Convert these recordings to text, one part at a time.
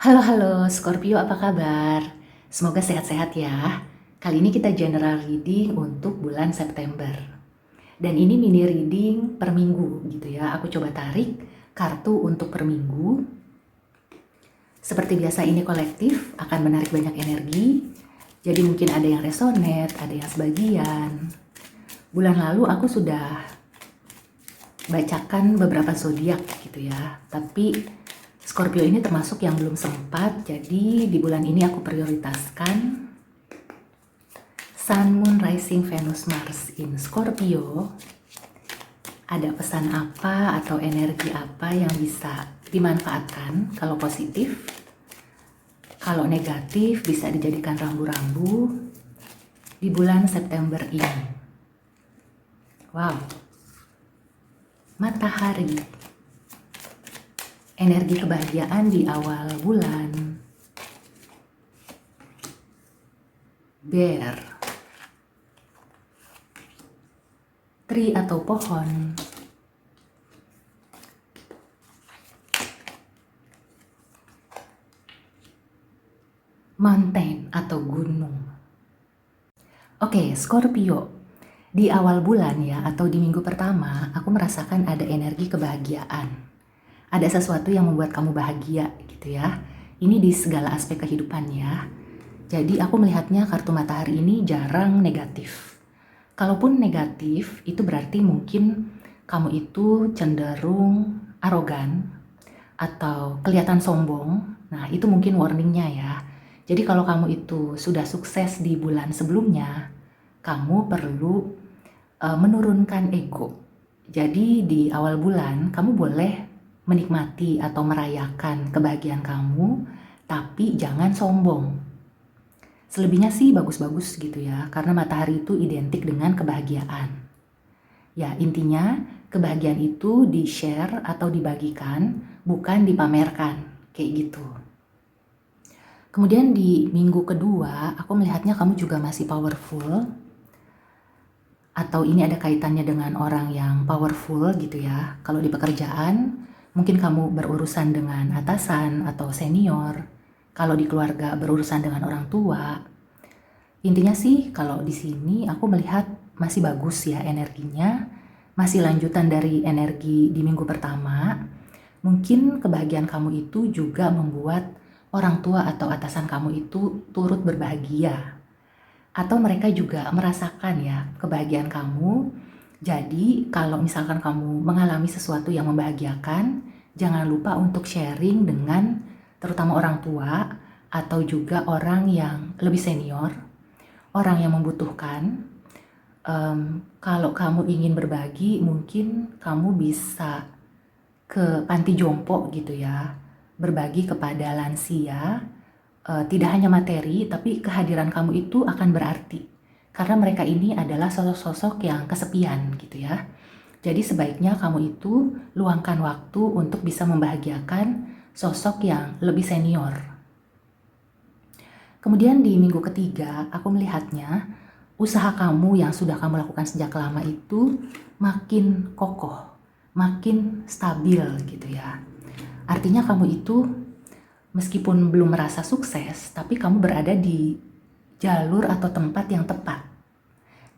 Halo Scorpio, apa kabar? Semoga sehat-sehat ya. Kali ini kita general reading untuk bulan September. Dan ini mini reading per minggu gitu ya. Aku coba tarik kartu untuk per minggu. Seperti biasa ini kolektif, akan menarik banyak energi. Jadi mungkin ada yang resonate, ada yang sebagian. Bulan lalu aku sudah bacakan beberapa zodiak gitu ya. Tapi Scorpio ini termasuk yang belum sempat, jadi di bulan ini aku prioritaskan Sun, Moon, Rising, Venus, Mars in Scorpio. Ada pesan apa atau energi apa yang bisa dimanfaatkan kalau positif? Kalau negatif bisa dijadikan rambu-rambu di bulan September ini. Wow. Matahari. Energi kebahagiaan di awal bulan. Bear. Tree atau pohon. Mountain atau gunung. Oke, Scorpio. Di awal bulan ya, atau di minggu pertama, aku merasakan ada energi kebahagiaan. Ada sesuatu yang membuat kamu bahagia gitu ya. Ini di segala aspek kehidupan ya. Jadi aku melihatnya kartu matahari ini jarang negatif. Kalaupun negatif, itu berarti mungkin kamu itu cenderung arogan atau kelihatan sombong. Nah, itu mungkin warningnya ya. Jadi kalau kamu itu sudah sukses di bulan sebelumnya, kamu perlu menurunkan ego. Jadi di awal bulan kamu boleh menikmati atau merayakan kebahagiaan kamu, tapi jangan sombong. Selebihnya sih bagus-bagus gitu ya, karena matahari itu identik dengan kebahagiaan. Ya, intinya kebahagiaan itu di-share atau dibagikan, bukan dipamerkan, kayak gitu. Kemudian di minggu kedua, aku melihatnya kamu juga masih powerful, atau ini ada kaitannya dengan orang yang powerful gitu ya. Kalau di pekerjaan, mungkin kamu berurusan dengan atasan atau senior. Kalau di keluarga berurusan dengan orang tua. Intinya sih kalau di sini aku melihat masih bagus ya energinya. Masih lanjutan dari energi di minggu pertama. Mungkin kebahagiaan kamu itu juga membuat orang tua atau atasan kamu itu turut berbahagia. Atau mereka juga merasakan ya kebahagiaan kamu. Jadi kalau misalkan kamu mengalami sesuatu yang membahagiakan, jangan lupa untuk sharing dengan terutama orang tua atau juga orang yang lebih senior, orang yang membutuhkan. Kalau kamu ingin berbagi, mungkin kamu bisa ke panti jompo gitu ya, berbagi kepada lansia. Tidak hanya materi, tapi kehadiran kamu itu akan berarti. Karena mereka ini adalah sosok-sosok yang kesepian gitu ya. Jadi sebaiknya kamu itu luangkan waktu untuk bisa membahagiakan sosok yang lebih senior. Kemudian di minggu ketiga, aku melihatnya usaha kamu yang sudah kamu lakukan sejak lama itu makin kokoh, makin stabil gitu ya. Artinya kamu itu meskipun belum merasa sukses, tapi kamu berada di jalur atau tempat yang tepat.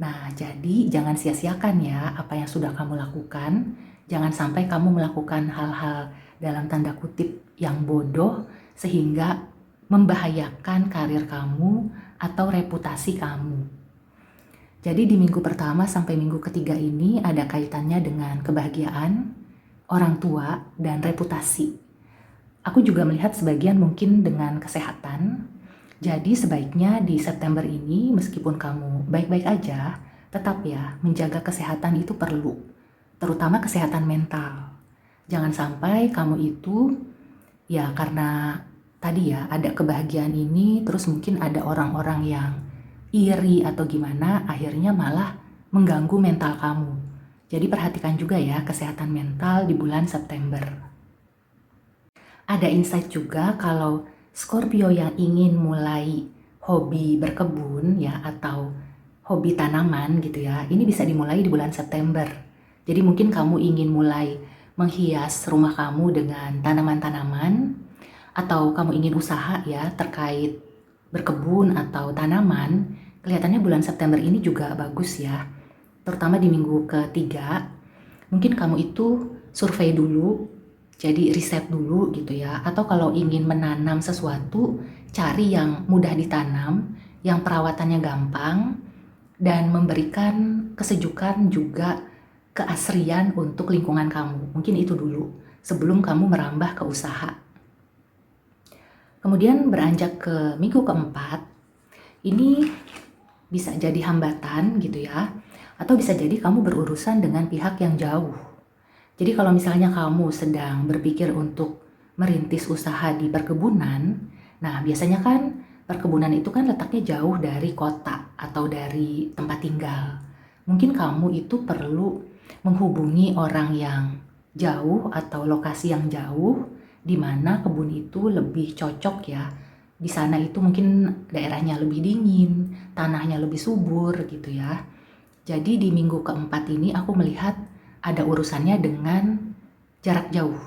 Nah, jadi jangan sia-siakan ya apa yang sudah kamu lakukan. Jangan sampai kamu melakukan hal-hal dalam tanda kutip yang bodoh sehingga membahayakan karir kamu atau reputasi kamu. Jadi di minggu pertama sampai minggu ketiga ini ada kaitannya dengan kebahagiaan, orang tua, dan reputasi. Aku juga melihat sebagian mungkin dengan kesehatan. Jadi sebaiknya di September ini meskipun kamu baik-baik aja, tetap ya menjaga kesehatan itu perlu. Terutama kesehatan mental. Jangan sampai kamu itu ya karena tadi ya ada kebahagiaan ini terus mungkin ada orang-orang yang iri atau gimana akhirnya malah mengganggu mental kamu. Jadi perhatikan juga ya kesehatan mental di bulan September. Ada insight juga kalau Scorpio yang ingin mulai hobi berkebun ya atau hobi tanaman gitu ya, ini bisa dimulai di bulan September. Jadi mungkin kamu ingin mulai menghias rumah kamu dengan tanaman-tanaman atau kamu ingin usaha ya terkait berkebun atau tanaman, kelihatannya bulan September ini juga bagus ya. Terutama di minggu ketiga, mungkin kamu itu survei dulu, jadi riset dulu gitu ya. Atau kalau ingin menanam sesuatu, cari yang mudah ditanam, yang perawatannya gampang, dan memberikan kesejukan juga keasrian untuk lingkungan kamu. Mungkin itu dulu, sebelum kamu merambah ke usaha. Kemudian beranjak ke minggu keempat, ini bisa jadi hambatan gitu ya, atau bisa jadi kamu berurusan dengan pihak yang jauh. Jadi kalau misalnya kamu sedang berpikir untuk merintis usaha di perkebunan, nah biasanya kan perkebunan itu kan letaknya jauh dari kota atau dari tempat tinggal. Mungkin kamu itu perlu menghubungi orang yang jauh atau lokasi yang jauh, di mana kebun itu lebih cocok ya. Di sana itu mungkin daerahnya lebih dingin, tanahnya lebih subur gitu ya. Jadi di minggu keempat ini aku melihat ada urusannya dengan jarak jauh.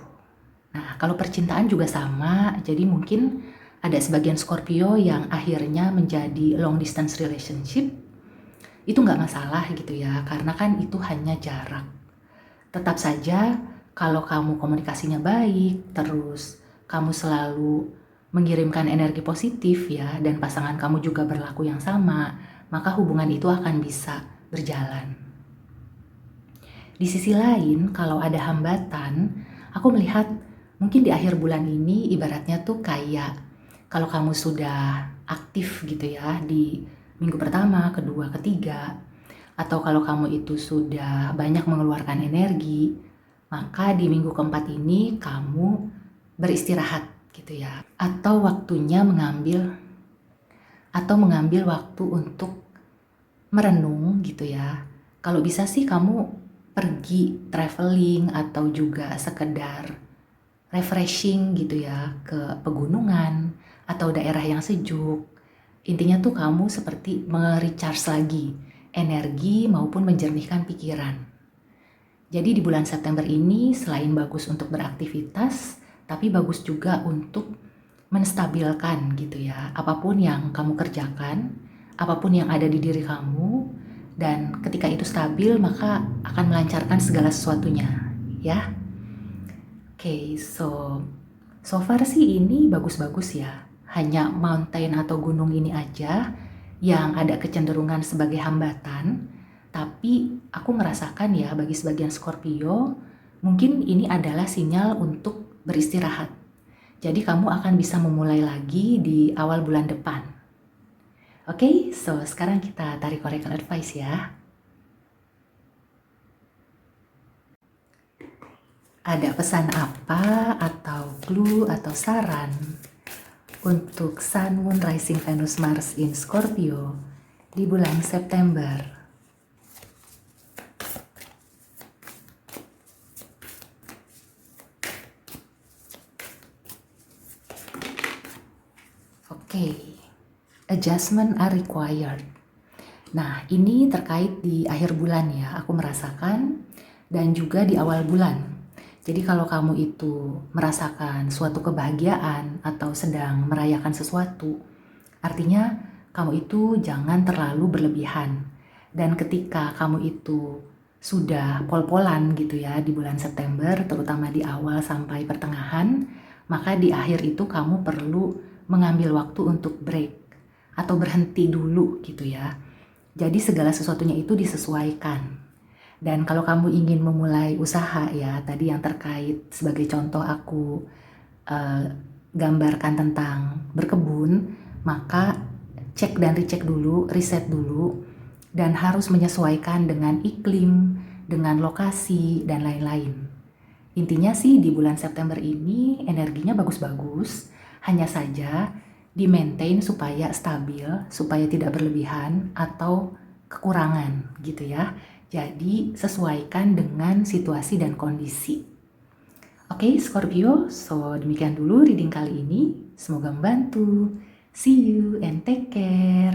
Nah, kalau percintaan juga sama, jadi mungkin ada sebagian Scorpio yang akhirnya menjadi long distance relationship. Itu nggak masalah gitu ya, karena kan itu hanya jarak. Tetap saja kalau kamu komunikasinya baik, terus kamu selalu mengirimkan energi positif ya, dan pasangan kamu juga berlaku yang sama, maka hubungan itu akan bisa berjalan. Di sisi lain, kalau ada hambatan, aku melihat mungkin di akhir bulan ini ibaratnya tuh kayak kalau kamu sudah aktif gitu ya di minggu pertama, kedua, ketiga, atau kalau kamu itu sudah banyak mengeluarkan energi, maka di minggu keempat ini kamu beristirahat gitu ya. Atau waktunya mengambil waktu untuk merenung gitu ya. Kalau bisa sih kamu pergi traveling atau juga sekedar refreshing gitu ya ke pegunungan atau daerah yang sejuk. Intinya tuh kamu seperti merecharge lagi energi maupun menjernihkan pikiran. Jadi di bulan September ini selain bagus untuk beraktivitas, tapi bagus juga untuk menstabilkan gitu ya. Apapun yang kamu kerjakan, apapun yang ada di diri kamu, dan ketika itu stabil maka akan melancarkan segala sesuatunya ya. Oke, so far sih ini bagus-bagus ya. Hanya mountain atau gunung ini aja yang ada kecenderungan sebagai hambatan. Tapi aku merasakan ya bagi sebagian Scorpio, mungkin ini adalah sinyal untuk beristirahat. Jadi kamu akan bisa memulai lagi di awal bulan depan. Oke, so sekarang kita tarik oracle advice ya. Ada pesan apa atau clue atau saran untuk Sun, Moon, Rising, Venus, Mars in Scorpio di bulan September? Oke, adjustment are required. Nah, ini terkait di akhir bulan ya, aku merasakan, dan juga di awal bulan. Jadi kalau kamu itu merasakan suatu kebahagiaan atau sedang merayakan sesuatu, artinya kamu itu jangan terlalu berlebihan. Dan ketika kamu itu sudah pol-polan gitu ya di bulan September, terutama di awal sampai pertengahan, maka di akhir itu kamu perlu mengambil waktu untuk break atau berhenti dulu gitu ya. Jadi segala sesuatunya itu disesuaikan. Dan kalau kamu ingin memulai usaha ya, tadi yang terkait sebagai contoh aku gambarkan tentang berkebun, maka cek dan recheck dulu, riset dulu, dan harus menyesuaikan dengan iklim, dengan lokasi, dan lain-lain. Intinya sih di bulan September ini energinya bagus-bagus, hanya saja di-maintain supaya stabil, supaya tidak berlebihan atau kekurangan gitu ya. Jadi sesuaikan dengan situasi dan kondisi. Oke, Scorpio, so demikian dulu reading kali ini. Semoga membantu. See you and take care.